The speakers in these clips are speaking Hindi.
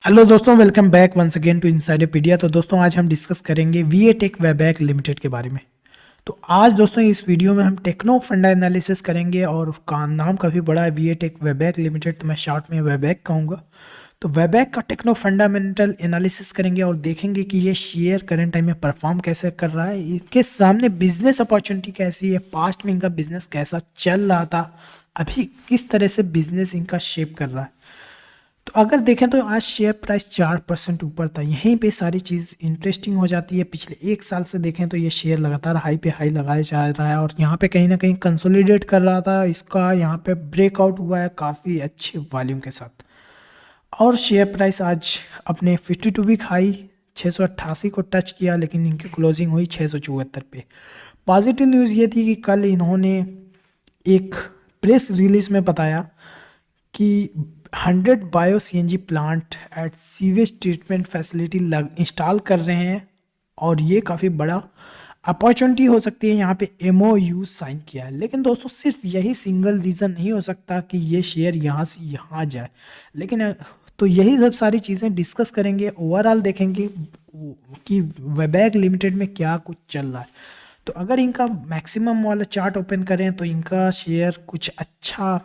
हेलो दोस्तों, welcome back once again to Insiderpedia. तो दोस्तों आज हम डिस्कस करेंगे वीए टेक वेबैक लिमिटेड के बारे में। तो आज दोस्तों इस वीडियो में हम टेक्नो फंडा एनालिसिस करेंगे और उसका नाम काफ़ी बड़ा है, वीए टेक वेबैक लिमिटेड, तो मैं शॉर्ट में वेबैक कहूँगा। तो वेबैक का टेक्नो फंडामेंटल एनालिसिस करेंगे और देखेंगे कि ये शेयर करंट टाइम में परफॉर्म कैसे कर रहा है, इसके सामने बिजनेस अपॉर्चुनिटी कैसी है, पास्ट में इनका बिजनेस कैसा चल रहा था, अभी किस तरह से बिजनेस इनका शेप कर रहा है। तो अगर देखें तो आज शेयर प्राइस 4% ऊपर था। यहीं पे सारी चीज़ इंटरेस्टिंग हो जाती है। पिछले एक साल से देखें तो ये शेयर लगातार हाई पे हाई लगाया जा रहा है और यहाँ पे कहीं ना कहीं कंसोलिडेट कर रहा था। इसका यहाँ पे ब्रेकआउट हुआ है काफ़ी अच्छे वॉल्यूम के साथ और शेयर प्राइस आज अपने 52 वीक हाई 688 को टच किया, लेकिन इनकी क्लोजिंग हुई 674 पे। पॉजिटिव न्यूज़ ये थी कि कल इन्होंने एक प्रेस रिलीज में बताया कि 100 bio CNG plant at sewage treatment facility install कर रहे हैं और ये काफ़ी बड़ा अपॉर्चुनिटी हो सकती है। यहाँ पे एमओयू साइन किया है, लेकिन दोस्तों सिर्फ यही सिंगल रीज़न नहीं हो सकता कि ये शेयर यहाँ से यहाँ जाए। लेकिन तो यही सब सारी चीज़ें डिस्कस करेंगे, ओवरऑल देखेंगे कि वेबैक लिमिटेड में क्या कुछ चल रहा है। तो अगर इनका मैक्सिमम वाला चार्ट ओपन करें तो इनका शेयर कुछ अच्छा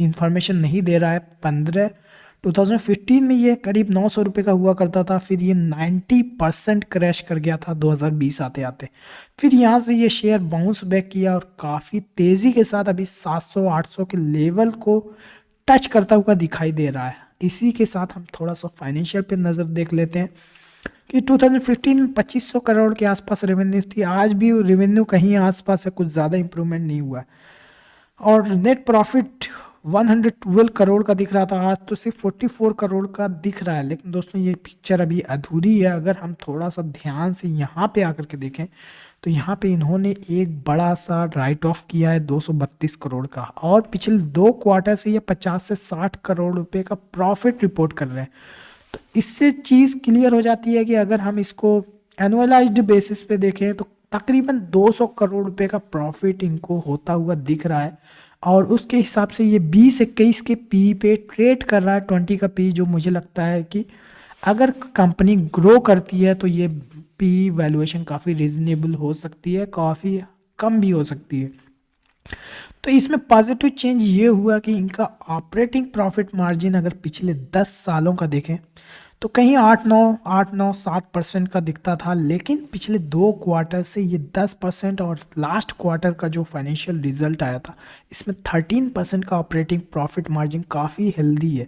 इंफॉर्मेशन नहीं दे रहा है। 2015 में ये करीब 900 रुपये का हुआ करता था, फिर ये 90% क्रैश कर गया था 2020 आते आते। फिर यहाँ से ये शेयर बाउंस बैक किया और काफ़ी तेज़ी के साथ अभी 700-800 के लेवल को टच करता हुआ दिखाई दे रहा है। इसी के साथ हम थोड़ा सा फाइनेंशियल पे नज़र देख लेते हैं कि 2015 में 2500 करोड़ के आसपास रेवेन्यू थी। आज भी रेवेन्यू कहीं आसपास है, कुछ ज़्यादा इंप्रूवमेंट नहीं हुआ है। और नेट प्रॉफिट 112 करोड़ का दिख रहा था, आज तो सिर्फ 44 करोड़ का दिख रहा है। लेकिन दोस्तों ये पिक्चर अभी अधूरी है। अगर हम थोड़ा सा ध्यान से यहाँ पे आकर के देखें तो यहाँ पे इन्होंने एक बड़ा सा राइट ऑफ किया है 232 करोड़ का, और पिछले 2 क्वार्टर से ये 50 से 60 करोड़ रुपए का प्रॉफिट रिपोर्ट कर रहे हैं। तो इससे चीज़ क्लियर हो जाती है कि अगर हम इसको एनुअलाइज्ड बेसिस पे देखें तो तकरीबन 200 करोड़ रुपए का प्रॉफिट इनको होता हुआ दिख रहा है। और उसके हिसाब से ये 20-21 के पी पे ट्रेड कर रहा है, 20 का पी, जो मुझे लगता है कि अगर कंपनी ग्रो करती है तो ये पी वैल्यूएशन काफ़ी रिजनेबल हो सकती है, काफ़ी कम भी हो सकती है। तो इसमें पॉजिटिव चेंज ये हुआ कि इनका ऑपरेटिंग प्रॉफिट मार्जिन अगर पिछले 10 सालों का देखें तो कहीं 8-9 7% का दिखता था, लेकिन पिछले 2 क्वार्टर से ये 10%, और लास्ट क्वार्टर का जो फाइनेंशियल रिजल्ट आया था इसमें 13% का ऑपरेटिंग प्रॉफिट मार्जिन काफ़ी हेल्दी है।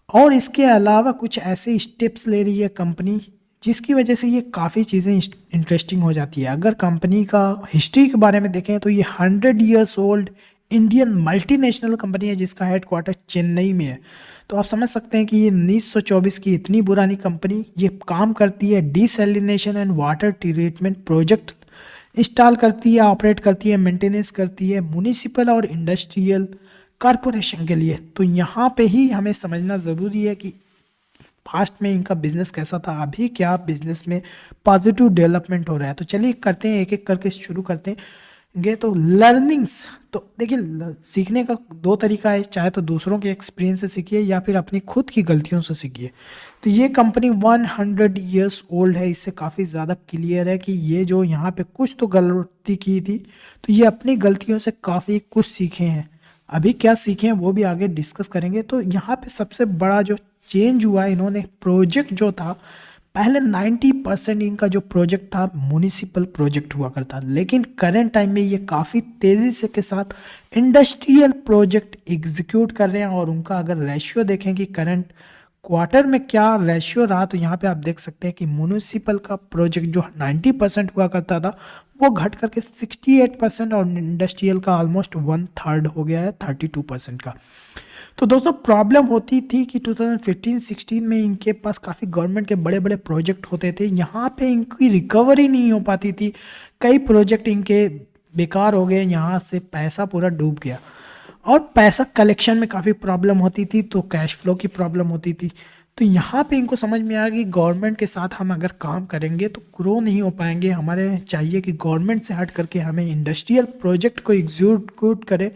और इसके अलावा कुछ ऐसे स्टेप्स ले रही है कंपनी जिसकी वजह से ये काफ़ी चीज़ें इंटरेस्टिंग हो जाती है। अगर कंपनी का हिस्ट्री के बारे में देखें तो ये 100 years old Indian multinational company है जिसका हेडक्वार्टर चेन्नई में है। तो आप समझ सकते हैं कि ये 1924 की इतनी पुरानी कंपनी ये काम करती है, desalination and water treatment project install करती है, ऑपरेट करती है, मेंटेनेंस करती है म्युनिसिपल और इंडस्ट्रियल कॉरपोरेशन के लिए। तो यहाँ पे ही हमें समझना ज़रूरी है कि पास्ट में इनका बिजनेस कैसा था, अभी क्या बिजनेस में पॉजिटिव डेवलपमेंट हो रहा है। तो चलिए करते हैं, एक एक करके शुरू करते हैं। तो लर्निंग्स, तो देखिए सीखने का दो तरीका है, चाहे तो दूसरों के एक्सपीरियंस से सीखिए या फिर अपनी खुद की गलतियों से सीखिए। तो ये कंपनी 100 ईयर्स ओल्ड है, इससे काफ़ी ज़्यादा क्लियर है कि ये जो यहाँ पे कुछ तो गलती की थी तो ये अपनी गलतियों से काफ़ी कुछ सीखे हैं। अभी क्या सीखे हैं वो भी आगे डिस्कस करेंगे। तो यहाँ पे सबसे बड़ा जो चेंज हुआ है, इन्होंने प्रोजेक्ट जो था पहले 90% इनका जो प्रोजेक्ट था म्युनिसिपल प्रोजेक्ट हुआ करता, लेकिन करंट टाइम में ये काफ़ी तेज़ी से के साथ इंडस्ट्रियल प्रोजेक्ट एग्जीक्यूट कर रहे हैं। और उनका अगर रेशियो देखें कि करंट क्वार्टर में क्या रेशियो रहा, तो यहाँ पे आप देख सकते हैं कि म्युनिसिपल का प्रोजेक्ट जो 90% हुआ करता था वो घट करके 68%, और इंडस्ट्रियल का ऑलमोस्ट 1/3 हो गया है 32% का। तो दोस्तों प्रॉब्लम होती थी कि 2015-16 में इनके पास काफ़ी गवर्नमेंट के बड़े बड़े प्रोजेक्ट होते थे, यहाँ पे इनकी रिकवरी नहीं हो पाती थी। कई प्रोजेक्ट इनके बेकार हो गए, यहाँ से पैसा पूरा डूब गया और पैसा कलेक्शन में काफ़ी प्रॉब्लम होती थी, तो कैश फ्लो की प्रॉब्लम होती थी। तो यहाँ पे इनको समझ में आया कि गवर्नमेंट के साथ हम अगर काम करेंगे तो ग्रो नहीं हो पाएंगे, हमारे चाहिए कि गवर्नमेंट से हट करके हमें इंडस्ट्रियल प्रोजेक्ट को एग्जीक्यूट करे,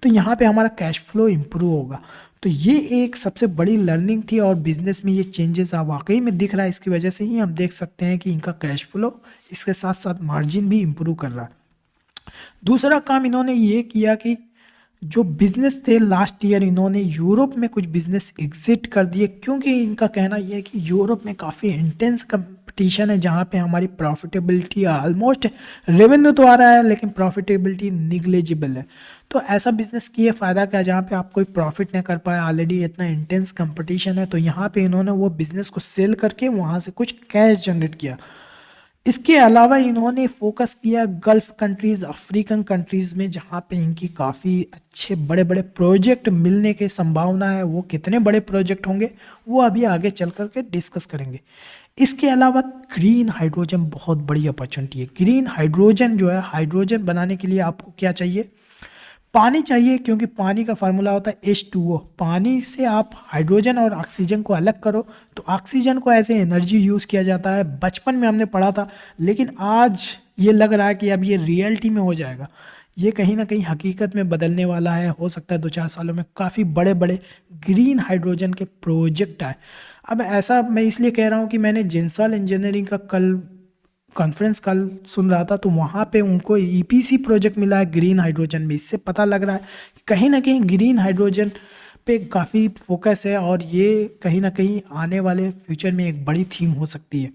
तो यहाँ पे हमारा कैश फ्लो इम्प्रूव होगा। तो ये एक सबसे बड़ी लर्निंग थी और बिजनेस में ये चेंजेस वाकई में दिख रहा है। इसकी वजह से ही हम देख सकते हैं कि इनका कैश फ्लो इसके साथ साथ मार्जिन भी इम्प्रूव कर रहा है। दूसरा काम इन्होंने ये किया कि जो बिजनेस थे लास्ट ईयर इन्होंने यूरोप में कुछ बिजनेस एग्जिट कर दिए, क्योंकि इनका कहना यह है कि यूरोप में काफ़ी इंटेंस कंपटीशन है जहाँ पे हमारी प्रॉफिटेबिलिटी ऑलमोस्ट, रेवेन्यू तो आ रहा है लेकिन प्रॉफिटेबिलिटी निग्लेजिबल है। तो ऐसा बिजनेस किए फ़ायदा क्या जहाँ पे आप कोई प्रॉफिट नहीं कर पाए, ऑलरेडी इतना इंटेंस कंपटीशन है। तो यहाँ पे इन्होंने वो बिजनेस को सेल करके वहाँ से कुछ कैश जनरेट किया। इसके अलावा इन्होंने फोकस किया गल्फ कंट्रीज, अफ्रीकन कंट्रीज में, जहाँ पे इनकी काफ़ी अच्छे बड़े बड़े प्रोजेक्ट मिलने की संभावना है। वो कितने बड़े प्रोजेक्ट होंगे वो अभी आगे चल कर के डिस्कस करेंगे। इसके अलावा ग्रीन हाइड्रोजन बहुत बड़ी अपॉर्चुनिटी है। ग्रीन हाइड्रोजन जो है, हाइड्रोजन बनाने के लिए आपको क्या चाहिए, पानी चाहिए, क्योंकि पानी का फार्मूला होता है H2O। पानी से आप हाइड्रोजन और ऑक्सीजन को अलग करो तो ऑक्सीजन को एज ए एनर्जी यूज़ किया जाता है। बचपन में हमने पढ़ा था, लेकिन आज ये लग रहा है कि अब ये रियलिटी में हो जाएगा। ये कहीं ना कहीं हकीकत में बदलने वाला है। हो सकता है 2-4 सालों में काफ़ी बड़े बड़े ग्रीन हाइड्रोजन के प्रोजेक्ट आए। अब ऐसा मैं इसलिए कह रहा हूँ कि मैंने जिंसाल इंजीनियरिंग का कल कॉन्फ्रेंस कल सुन रहा था, तो वहाँ पे उनको ईपीसी प्रोजेक्ट मिला है ग्रीन हाइड्रोजन में। इससे पता लग रहा है कि कहीं ना कहीं ग्रीन हाइड्रोजन पे काफ़ी फोकस है और ये कहीं ना कहीं आने वाले फ्यूचर में एक बड़ी थीम हो सकती है।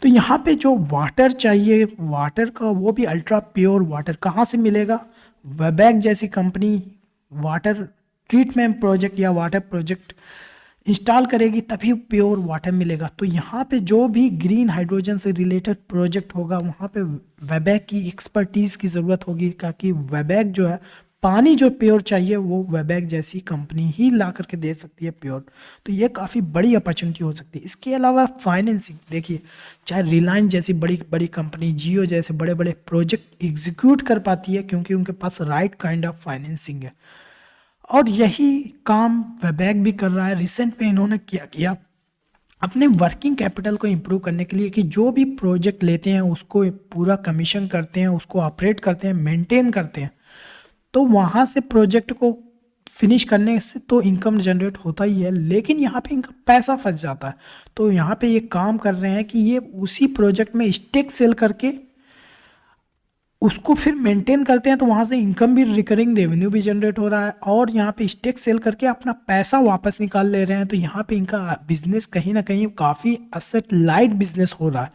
तो यहाँ पे जो वाटर चाहिए, वाटर का वो भी अल्ट्रा प्योर वाटर कहाँ से मिलेगा, वेबैक जैसी कंपनी वाटर ट्रीटमेंट प्रोजेक्ट या वाटर प्रोजेक्ट इंस्टॉल करेगी तभी प्योर वाटर मिलेगा। तो यहाँ पे जो भी ग्रीन हाइड्रोजन से रिलेटेड प्रोजेक्ट होगा वहाँ पे वेबैक की एक्सपर्टीज़ की ज़रूरत होगी, ताकि वेबैक जो है पानी जो प्योर चाहिए वो वेबैक जैसी कंपनी ही ला करके दे सकती है प्योर। तो ये काफ़ी बड़ी अपॉर्चुनिटी हो सकती है। इसके अलावा फाइनेंसिंग देखिए, चाहे रिलायंस जैसी बड़ी बड़ी कंपनी, जियो जैसे बड़े बड़े प्रोजेक्ट एग्जीक्यूट कर पाती है क्योंकि उनके पास राइट काइंड ऑफ फाइनेंसिंग है। और यही काम वेबैक भी कर रहा है। रिसेंट में इन्होंने क्या किया, अपने वर्किंग कैपिटल को इम्प्रूव करने के लिए कि जो भी प्रोजेक्ट लेते हैं उसको पूरा कमीशन करते हैं, उसको ऑपरेट करते हैं, मेंटेन करते हैं, तो वहाँ से प्रोजेक्ट को फिनिश करने से तो इनकम जनरेट होता ही है, लेकिन यहाँ पे इनका पैसा फंस जाता है। तो यहाँ पे ये काम कर रहे हैं कि ये उसी प्रोजेक्ट में स्टेक सेल करके उसको फिर मेंटेन करते हैं, तो वहाँ से इनकम भी, रिकरिंग रेवेन्यू भी जनरेट हो रहा है और यहाँ पे स्टेक सेल करके अपना पैसा वापस निकाल ले रहे हैं। तो यहाँ पे इनका बिजनेस कहीं ना कहीं काफ़ी असेट लाइट बिजनेस हो रहा है।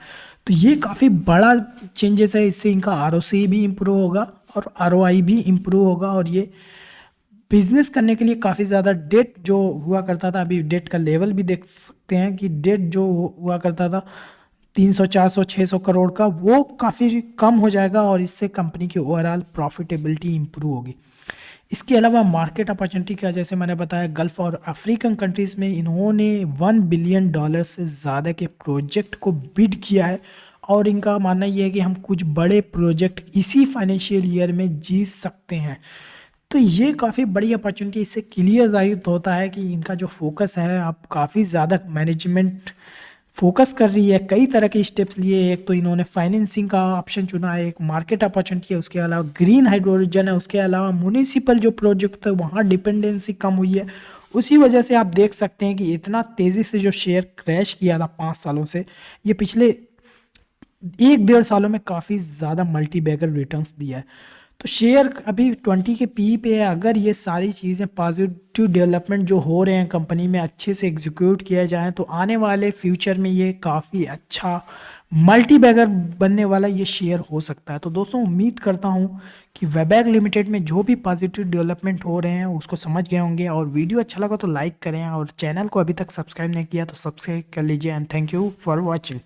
तो ये काफ़ी बड़ा चेंजेस है। इससे इनका आरओसी भी इम्प्रूव होगा और आरओआई भी इम्प्रूव होगा और ये बिजनेस करने के लिए काफ़ी ज़्यादा डेट जो हुआ करता था, अभी डेट का लेवल भी देख सकते हैं कि डेट जो हुआ करता था 300, 400, 600 करोड़ का, वो काफ़ी कम हो जाएगा और इससे कंपनी की ओवरऑल प्रॉफिटेबिलिटी इंप्रूव होगी। इसके अलावा मार्केट अपॉर्चुनिटी का, जैसे मैंने बताया, गल्फ और अफ्रीकन कंट्रीज़ में इन्होंने $1 बिलियन से ज़्यादा के प्रोजेक्ट को बिड किया है और इनका मानना ये है कि हम कुछ बड़े प्रोजेक्ट इसी फाइनेंशियल ईयर में जीत सकते हैं। तो ये काफ़ी बड़ी अपॉर्चुनिटी, इससे क्लियर जाहिर होता है कि इनका जो फोकस है, अब काफ़ी ज़्यादा मैनेजमेंट फोकस कर रही है, कई तरह के स्टेप्स लिए। एक तो इन्होंने फाइनेंसिंग का ऑप्शन चुना है, एक मार्केट अपॉर्चुनिटी है, उसके अलावा ग्रीन हाइड्रोजन है, उसके अलावा म्यूनिसिपल जो प्रोजेक्ट है वहाँ डिपेंडेंसी कम हुई है। उसी वजह से आप देख सकते हैं कि इतना तेज़ी से जो शेयर क्रैश किया था 5 सालों से, ये पिछले 1-1.5 सालों में काफ़ी ज़्यादा मल्टी बैगर रिटर्न्स दिया है। तो शेयर अभी 20 के पी पे है। अगर ये सारी चीज़ें पॉजिटिव डेवलपमेंट जो हो रहे हैं कंपनी में अच्छे से एग्जीक्यूट किया जाए तो आने वाले फ्यूचर में ये काफ़ी अच्छा मल्टी बैगर बनने वाला ये शेयर हो सकता है। तो दोस्तों, उम्मीद करता हूँ कि वेबैक लिमिटेड में जो भी पॉजिटिव डेवलपमेंट हो रहे हैं उसको समझ गए होंगे और वीडियो अच्छा लगा तो लाइक करें और चैनल को अभी तक सब्सक्राइब नहीं किया तो सब्सक्राइब कर लीजिए। And thank you for watching.